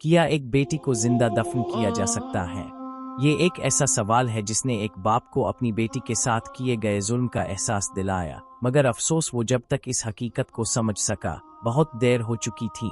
क्या एक बेटी को जिंदा दफन किया जा सकता है? ये एक ऐसा सवाल है जिसने एक बाप को अपनी बेटी के साथ किए गए जुल्म का एहसास दिलाया, मगर अफसोस वो जब तक इस हकीकत को समझ सका बहुत देर हो चुकी थी।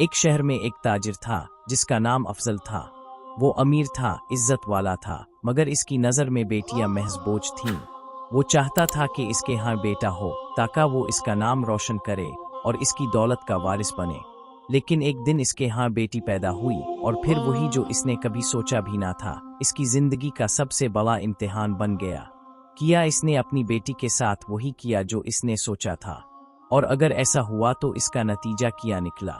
एक शहर में एक ताजिर था जिसका नाम अफजल था। वो अमीर था, इज्जत वाला था, मगर इसकी नज़र में बेटियां महज बोझ थीं। वो चाहता था कि इसके यहाँ बेटा हो ताकि वो इसका नाम रोशन करे और इसकी दौलत का वारिस बने। लेकिन एक दिन इसके यहाँ बेटी पैदा हुई और फिर वही जो इसने कभी सोचा भी ना था, इसकी जिंदगी का सबसे बड़ा इम्तिहान बन गया। किया इसने अपनी बेटी के साथ वही किया जो इसने सोचा था, और अगर ऐसा हुआ तो इसका नतीजा क्या निकला।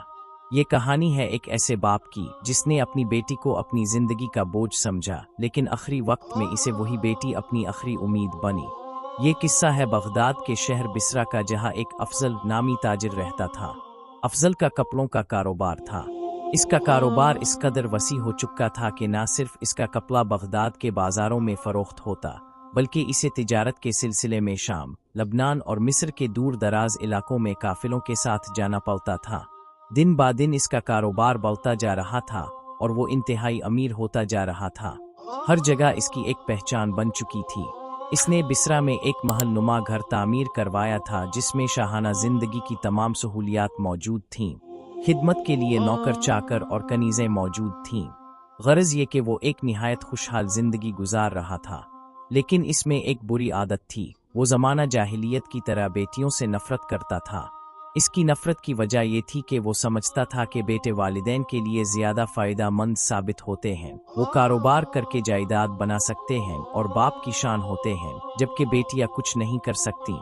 ये कहानी है एक ऐसे बाप की जिसने अपनी बेटी को अपनी जिंदगी का बोझ समझा, लेकिन आखिरी वक्त में इसे वही बेटी अपनी आखिरी उम्मीद बनी। ये किस्सा है बगदाद के शहर बिसरा का, जहाँ एक अफजल नामी ताजिर रहता था। अफजल का कपड़ों का कारोबार था। इसका कारोबार इस कदर वसी हो चुका था कि ना सिर्फ इसका कपड़ा बगदाद के बाजारों में फरोख्त होता, बल्कि इसे तिजारत के सिलसिले में शाम, लबनान और मिस्र के दूर दराज इलाकों में काफिलों के साथ जाना पड़ता था। दिन बा दिन इसका कारोबार बढ़ता जा रहा था और वो इंतहाई अमीर होता जा रहा था। हर जगह इसकी एक पहचान बन चुकी थी। इसने बिसरा में एक महल नुमा घर तामीर करवाया था जिसमें शाहाना जिंदगी की तमाम सहूलियात मौजूद थीं। खिदमत के लिए नौकर चाकर और कनीजें मौजूद थीं। गरज ये कि वो एक निहायत खुशहाल जिंदगी गुजार रहा था, लेकिन इसमें एक बुरी आदत थी। वो ज़माना जाहिलियत की तरह बेटियों से नफरत करता था। इसकी नफरत की वजह ये थी कि वो समझता था कि बेटे वालिदैन के लिए ज़्यादा फ़ायदा मंद साबित होते हैं। वो कारोबार करके जायदाद बना सकते हैं और बाप की शान होते हैं, जबकि बेटियां कुछ नहीं कर सकती।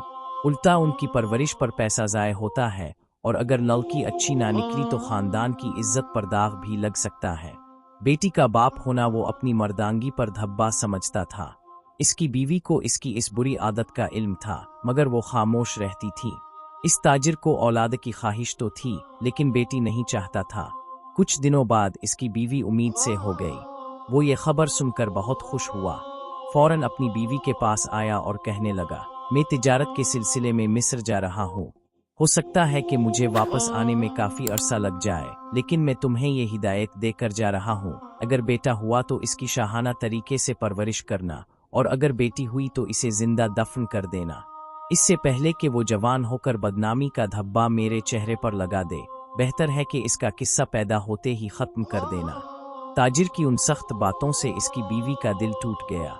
उल्टा उनकी परवरिश पर पैसा ज़ाय होता है, और अगर लड़की अच्छी ना निकली तो ख़ानदान की इज्जत पर दाग भी लग सकता है। बेटी का बाप होना वो अपनी मर्दांगी पर धब्बा समझता था। इसकी बीवी को इसकी इस बुरी आदत का इल्म था, मगर वो खामोश रहती थी। इस ताजिर को औलाद की ख्वाहिश तो थी, लेकिन बेटी नहीं चाहता था। कुछ दिनों बाद इसकी बीवी उम्मीद से हो गई। वो ये खबर सुनकर बहुत खुश हुआ। फौरन अपनी बीवी के पास आया और कहने लगा, मैं तिजारत के सिलसिले में मिस्र जा रहा हूँ। हो सकता है कि मुझे वापस आने में काफ़ी अरसा लग जाए, लेकिन मैं तुम्हें ये हिदायत देकर जा रहा हूँ, अगर बेटा हुआ तो इसकी शाहाना तरीके से परवरिश करना, और अगर बेटी हुई तो इसे जिंदा दफन कर देना। इससे पहले कि वो जवान होकर बदनामी का धब्बा मेरे चेहरे पर लगा दे, बेहतर है कि इसका किस्सा पैदा होते ही खत्म कर देना। ताजिर की उन सख्त बातों से इसकी बीवी का दिल टूट गया।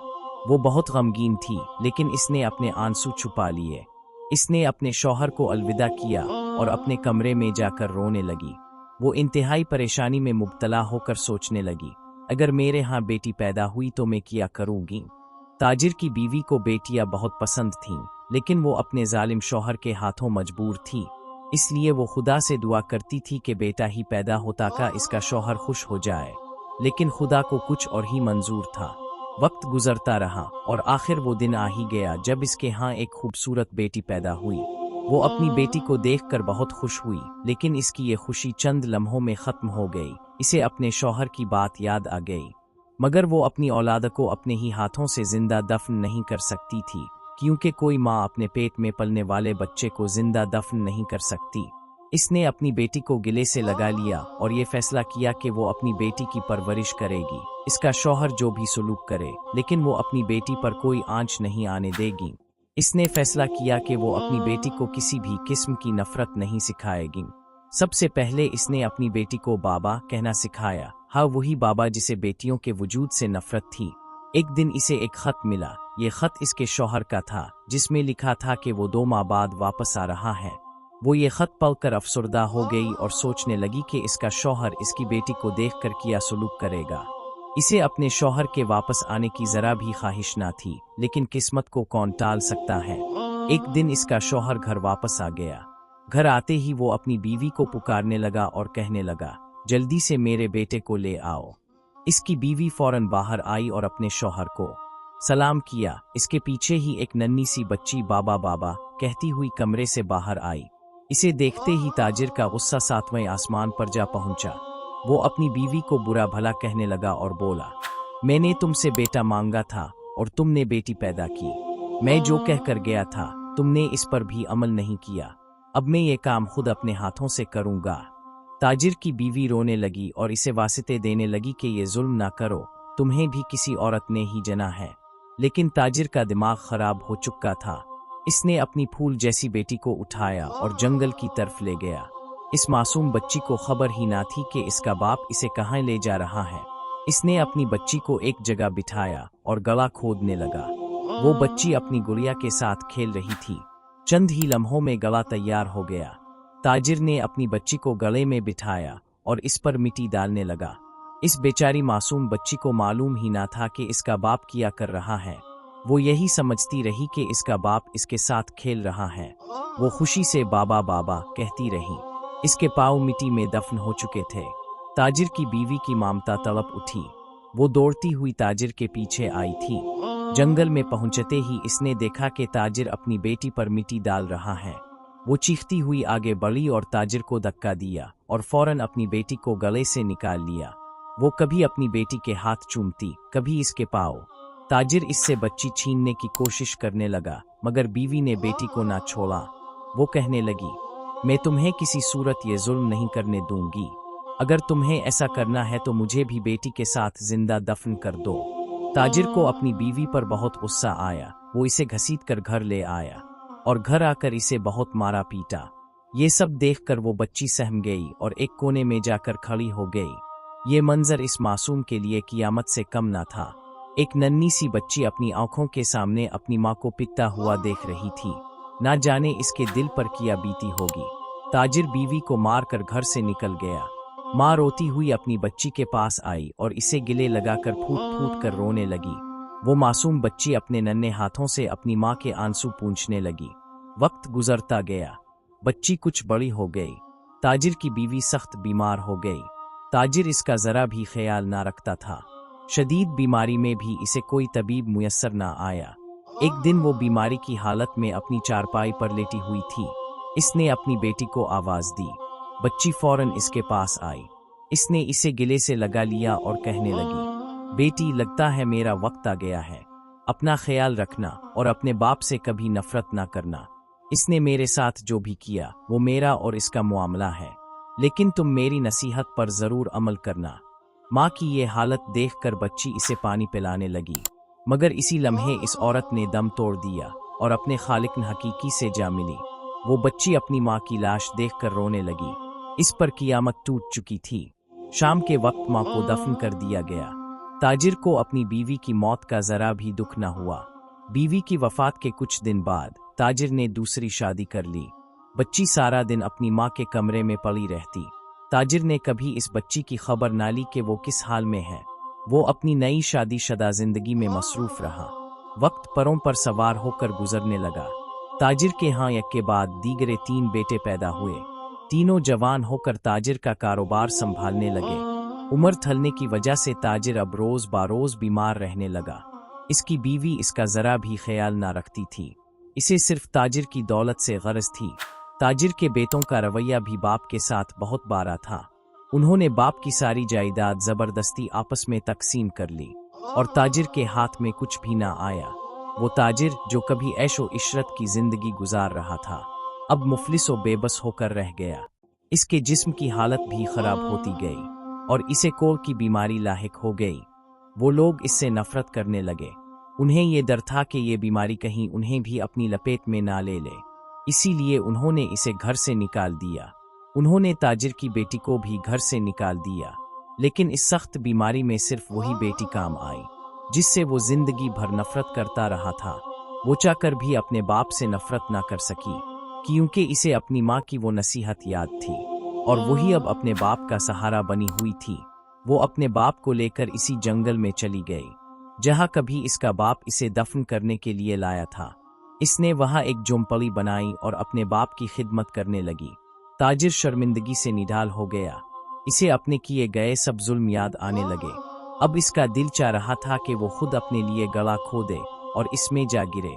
वो बहुत गमगीन थी, लेकिन इसने अपने आंसू छुपा लिए। इसने अपने शौहर को अलविदा किया और अपने कमरे में जाकर रोने लगी। वो इंतहाई परेशानी में मुब्तला होकर सोचने लगी, अगर मेरे यहाँ बेटी पैदा हुई तो मैं क्या करूँगी। ताजिर की बीवी को बेटियां बहुत पसंद थीं, लेकिन वो अपने जालिम शौहर के हाथों मजबूर थी। इसलिए वो खुदा से दुआ करती थी कि बेटा ही पैदा होता का इसका शौहर खुश हो जाए, लेकिन खुदा को कुछ और ही मंजूर था। वक्त गुजरता रहा और आखिर वो दिन आ ही गया जब इसके यहाँ एक खूबसूरत बेटी पैदा हुई। वो अपनी बेटी को देखकर बहुत खुश हुई, लेकिन इसकी ये खुशी चंद लम्हों में ख़त्म हो गई। इसे अपने शौहर की बात याद आ गई, मगर वो अपनी औलाद को अपने ही हाथों से जिंदा दफन नहीं कर सकती थी, क्योंकि कोई माँ अपने पेट में पलने वाले बच्चे को जिंदा दफन नहीं कर सकती। इसने अपनी बेटी को गिले से लगा लिया और ये फैसला किया कि वो अपनी बेटी की परवरिश करेगी, इसका शौहर जो भी सलूक करे, लेकिन वो अपनी बेटी पर कोई आंच नहीं आने देगी। इसने फैसला किया कि वो अपनी बेटी को किसी भी किस्म की नफरत नहीं सिखाएगी। सबसे पहले इसने अपनी बेटी को बाबा कहना सिखाया। हाँ, वही बाबा जिसे बेटियों के वजूद से नफरत थी। एक दिन इसे एक खत मिला। ये खत इसके शौहर का था, जिसमें लिखा था कि वो 2 माह बाद वापस आ रहा है। वो ये खत पढ़कर अफसरदा हो गई और सोचने लगी कि इसका शौहर इसकी बेटी को देखकर क्या सलूक करेगा। इसे अपने शौहर के वापस आने की जरा भी ख्वाहिश ना थी, लेकिन किस्मत को कौन टाल सकता है। एक दिन इसका शौहर घर वापस आ गया। घर आते ही वो अपनी बीवी को पुकारने लगा और कहने लगा, जल्दी से मेरे बेटे को ले आओ। इसकी बीवी फौरन बाहर आई और अपने शौहर को सलाम किया। इसके पीछे ही एक नन्ही सी बच्ची बाबा बाबा कहती हुई कमरे से बाहर आई। इसे देखते ही ताजिर का गुस्सा 7वें आसमान पर जा पहुंचा। वो अपनी बीवी को बुरा भला कहने लगा और बोला, मैंने तुमसे बेटा मांगा था और तुमने बेटी पैदा की। मैं जो कहकर गया था तुमने इस पर भी अमल नहीं किया। अब मैं ये काम खुद अपने हाथों से करूंगा। ताजिर की बीवी रोने लगी और इसे वास्ते देने लगी कि ये जुल्म ना करो, तुम्हें भी किसी औरत ने ही जना है। लेकिन ताजिर का दिमाग खराब हो चुका था। इसने अपनी फूल जैसी बेटी को उठाया और जंगल की तरफ ले गया। इस मासूम बच्ची को खबर ही ना थी कि इसका बाप इसे कहाँ ले जा रहा है। इसने अपनी बच्ची को एक जगह बिठाया और गला खोदने लगा। वो बच्ची अपनी गुड़िया के साथ खेल रही थी। चंद ही लम्हों में गला तैयार हो गया। ताजिर ने अपनी बच्ची को गले में बिठाया और इस पर मिट्टी डालने लगा। इस बेचारी मासूम बच्ची को मालूम ही ना था कि इसका बाप क्या कर रहा है। वो यही समझती रही कि इसका बाप इसके साथ खेल रहा है। वो खुशी से बाबा बाबा कहती रही। इसके पाँव मिट्टी में दफन हो चुके थे। ताजिर की बीवी की ममता तड़प उठी। वो दौड़ती हुई ताजिर के पीछे आई थी। जंगल में पहुंचते ही इसने देखा कि ताजिर अपनी बेटी पर मिट्टी डाल रहा है। वो चीखती हुई आगे बढ़ी और ताजिर को धक्का दिया और फौरन अपनी बेटी को गले से निकाल लिया। वो कभी अपनी बेटी के हाथ चूमती, कभी इसके पाँव। ताजिर इससे बच्ची छीनने की कोशिश करने लगा, मगर बीवी ने बेटी को ना छोड़ा। वो कहने लगी, मैं तुम्हें किसी सूरत ये जुल्म नहीं करने दूंगी। अगर तुम्हें ऐसा करना है तो मुझे भी बेटी के साथ जिंदा दफन कर दो। ताजिर को अपनी बीवी पर बहुत गुस्सा आया। वो इसे घसीटकर घर ले आया और घर आकर इसे बहुत मारा पीटा। ये सब देखकर वो बच्ची सहम गई और एक कोने में जाकर खड़ी हो गई। ये मंजर इस मासूम के लिए कियामत से कम ना था। एक नन्ही सी बच्ची अपनी आंखों के सामने अपनी माँ को पिटता हुआ देख रही थी। ना जाने इसके दिल पर क्या बीती होगी। ताजिर बीवी को मारकर घर से निकल गया। माँ रोती हुई अपनी बच्ची के पास आई और इसे गिले लगाकर फूट फूट कर रोने लगी। वो मासूम बच्ची अपने नन्हे हाथों से अपनी माँ के आंसू पूंछने लगी। वक्त गुजरता गया। बच्ची कुछ बड़ी हो गई। ताजिर की बीवी सख्त बीमार हो गई। ताजिर इसका जरा भी ख्याल ना रखता था। शदीद बीमारी में भी इसे कोई तबीब मुयस्सर ना आया। एक दिन वो बीमारी की हालत में अपनी चारपाई पर लेटी हुई थी। इसने अपनी बेटी को आवाज दी। बच्ची फौरन इसके पास आई। इसने इसे गिले से लगा लिया और कहने लगी, बेटी, लगता है मेरा वक्त आ गया है। अपना ख्याल रखना और अपने बाप से कभी नफरत ना करना। इसने मेरे साथ जो भी किया वो मेरा और इसका मामला है, लेकिन तुम मेरी नसीहत पर जरूर अमल करना। माँ की ये हालत देखकर बच्ची इसे पानी पिलाने लगी, मगर इसी लम्हे इस औरत ने दम तोड़ दिया और अपने खालिक हकीकी से जा मिली। वो बच्ची अपनी माँ की लाश देखकर रोने लगी। इस पर कियामत टूट चुकी थी। शाम के वक्त माँ को दफन कर दिया गया। ताजिर को अपनी बीवी की मौत का जरा भी दुख न हुआ। बीवी की वफात के कुछ दिन बाद ताजिर ने दूसरी शादी कर ली। बच्ची सारा दिन अपनी माँ के कमरे में पड़ी रहती। ताजिर ने कभी इस बच्ची की खबर ना ली कि वो किस हाल में है। वो अपनी नई शादीशुदा जिंदगी में मसरूफ रहा। वक्त परों पर सवार होकर गुजरने लगा। ताजिर के यहाँ एक के बाद दीगरे 3 बेटे पैदा हुए। तीनों जवान होकर ताजिर का कारोबार संभालने लगे। उम्र थलने की वजह से ताजिर अब रोज बारोज बीमार रहने लगा। इसकी बीवी इसका जरा भी ख्याल ना रखती थी। इसे सिर्फ ताजिर की दौलत से गरज थी। ताजिर के बेटों का रवैया भी बाप के साथ बहुत बारा था। उन्होंने बाप की सारी जायदाद जबरदस्ती आपस में तकसीम कर ली और ताजिर के हाथ में कुछ भी ना आया। वो ताजिर जो कभी ऐशो इशरत की जिंदगी गुजार रहा था, अब मुफलिस और बेबस होकर रह गया। इसके जिस्म की हालत भी खराब होती गई और इसे कोल की बीमारी लाहिक हो गई। वो लोग इससे नफरत करने लगे। उन्हें ये डर था कि ये बीमारी कहीं उन्हें भी अपनी लपेट में ना ले ले, इसीलिए उन्होंने इसे घर से निकाल दिया। उन्होंने ताजिर की बेटी को भी घर से निकाल दिया, लेकिन इस सख्त बीमारी में सिर्फ वही बेटी काम आई जिससे वो जिंदगी भर नफरत करता रहा था। वो चाहकर भी अपने बाप से नफरत ना कर सकी, क्योंकि इसे अपनी माँ की वो नसीहत याद थी और वही अब अपने बाप का सहारा बनी हुई थी। वो अपने बाप को लेकर इसी जंगल में चली गई जहाँ कभी इसका बाप इसे दफन करने के लिए लाया था। इसने वहाँ एक झोंपड़ी बनाई और अपने बाप की खिदमत करने लगी। ताजिर शर्मिंदगी से निढाल हो गया। इसे अपने किए गए सब जुल्म याद आने लगे। अब इसका दिल चाह रहा था कि वो खुद अपने लिए गला खो दे और इसमें जा गिरे।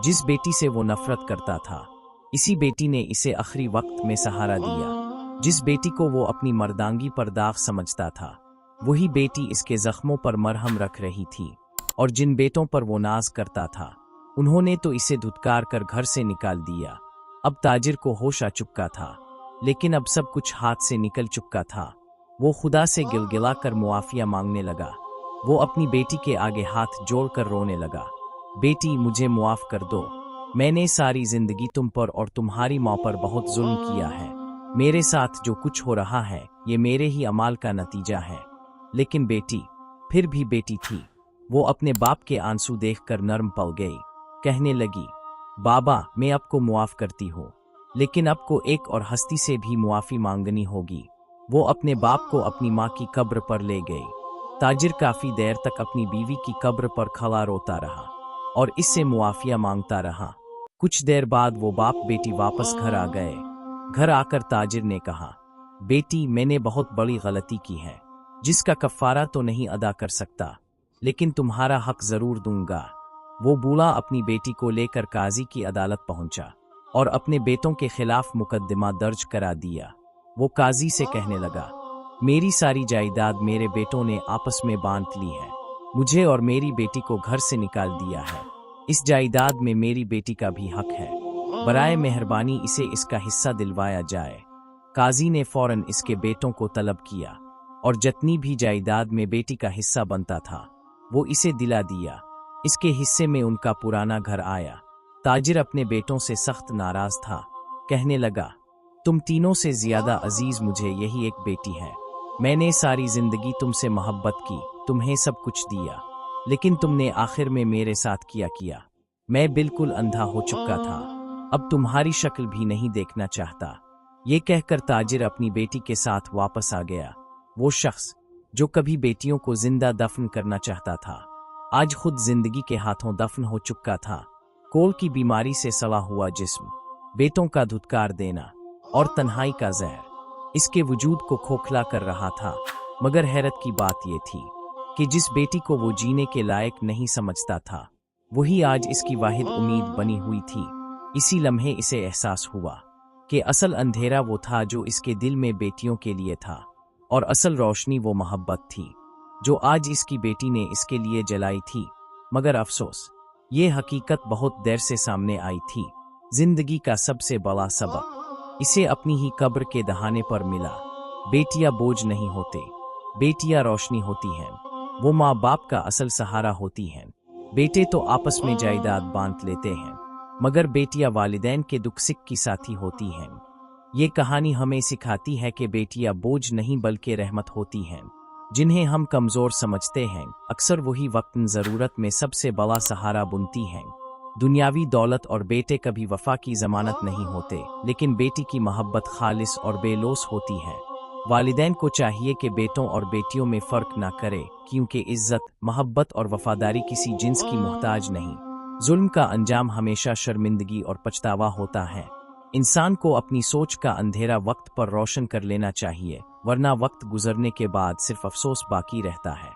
जिस बेटी से वो नफरत करता था, इसी बेटी ने इसे आखिरी वक्त में सहारा दिया। जिस बेटी को वो अपनी मर्दांगी पर दाग समझता था, वही बेटी इसके जख्मों पर मरहम रख रही थी। और जिन बेटों पर वो नाज करता था, उन्होंने तो इसे धुतकार कर घर से निकाल दिया। अब ताजिर को होश आ चुका था, लेकिन अब सब कुछ हाथ से निकल चुका था। वो खुदा से गिलगिला कर मुआफिया मांगने लगा। वो अपनी बेटी के आगे हाथ जोड़कर रोने लगा। बेटी, मुझे मुआफ कर दो। मैंने सारी जिंदगी तुम पर और तुम्हारी माँ पर बहुत जुल्म किया है। मेरे साथ जो कुछ हो रहा है ये मेरे ही अमाल का नतीजा है। लेकिन बेटी फिर भी बेटी थी। वो अपने बाप के आंसू देखकर नर्म पड़ गई। कहने लगी, बाबा, मैं आपको मुआफ करती हूँ, लेकिन आपको एक और हस्ती से भी मुआफी मांगनी होगी। वो अपने बाप को अपनी माँ की कब्र पर ले गई। ताजिर काफी देर तक अपनी बीवी की कब्र पर खड़ा रोता रहा और इससे मुआफिया मांगता रहा। कुछ देर बाद वो बाप बेटी वापस घर आ गए। घर आकर ताजिर ने कहा, बेटी, मैंने बहुत बड़ी गलती की है, जिसका कफ़ारा तो नहीं अदा कर सकता, लेकिन तुम्हारा हक जरूर दूंगा। वो बूढ़ा अपनी बेटी को लेकर काजी की अदालत पहुंचा और अपने बेटों के खिलाफ मुकदमा दर्ज करा दिया। वो काजी से कहने लगा, मेरी सारी जायदाद मेरे बेटों ने आपस में बांट ली है। मुझे और मेरी बेटी को घर से निकाल दिया है। इस जायदाद में मेरी बेटी का भी हक है। बराए मेहरबानी इसे इसका हिस्सा दिलवाया जाए। काजी ने फौरन इसके बेटों को तलब किया और जितनी भी जायदाद में बेटी का हिस्सा बनता था वो इसे दिला दिया। इसके हिस्से में उनका पुराना घर आया। ताजिर अपने बेटों से सख्त नाराज था। कहने लगा, तुम तीनों से ज्यादा अजीज मुझे यही एक बेटी है। मैंने सारी जिंदगी तुमसे मोहब्बत की, तुम्हें सब कुछ दिया, लेकिन तुमने आखिर में मेरे साथ किया। मैं बिल्कुल अंधा हो चुका था, अब तुम्हारी शक्ल भी नहीं देखना चाहता। ये कहकर ताजिर अपनी बेटी के साथ वापस आ गया। वो शख्स जो कभी बेटियों को जिंदा दफन करना चाहता था, आज खुद जिंदगी के हाथों दफन हो चुका था। कोल की बीमारी से सड़ा हुआ जिस्म, बेटों का धुतकार देना और तन्हाई का जहर इसके वजूद को खोखला कर रहा था। मगर हैरत की बात यह थी कि जिस बेटी को वो जीने के लायक नहीं समझता था, वही आज इसकी वाहिद उम्मीद बनी हुई थी। इसी लम्हे इसे एहसास हुआ कि असल अंधेरा वो था जो इसके दिल में बेटियों के लिए था, और असल रोशनी वो मोहब्बत थी जो आज इसकी बेटी ने इसके लिए जलाई थी। मगर अफसोस, ये हकीकत बहुत देर से सामने आई थी। जिंदगी का सबसे बड़ा सबक इसे अपनी ही कब्र के दहाने पर मिला। बेटियां बोझ नहीं होते, बेटियां रोशनी होती हैं। वो माँ बाप का असल सहारा होती हैं। बेटे तो आपस में जायदाद बांट लेते हैं, मगर बेटियां वालिदैन के दुख सिक की साथी होती हैं। ये कहानी हमें सिखाती है कि बेटियां बोझ नहीं बल्कि रहमत होती हैं। जिन्हें हम कमजोर समझते हैं, अक्सर वही वक्तन जरूरत में सबसे बड़ा सहारा बनती हैं। दुनियावी दौलत और बेटे कभी वफा की जमानत नहीं होते, लेकिन बेटी की मोहब्बत खालिस और बेलोस होती है। वालिदैन को चाहिए कि बेटों और बेटियों में फर्क ना करे, क्योंकि इज्जत, मोहब्बत और वफादारी किसी जिन्स की मोहताज नहीं। जुल्म का अंजाम हमेशा शर्मिंदगी और पछतावा होता है। इंसान को अपनी सोच का अंधेरा वक्त पर रोशन कर लेना चाहिए, वरना वक्त गुजरने के बाद सिर्फ अफसोस बाकी रहता है।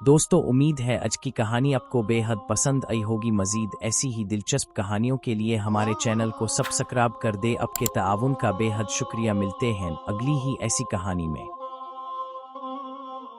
दोस्तों, उम्मीद है आज की कहानी आपको बेहद पसंद आई होगी। मजीद ऐसी ही दिलचस्प कहानियों के लिए हमारे चैनल को सब्सक्राइब कर दे। आपके ताआवुन का बेहद शुक्रिया। मिलते हैं अगली ही ऐसी कहानी में।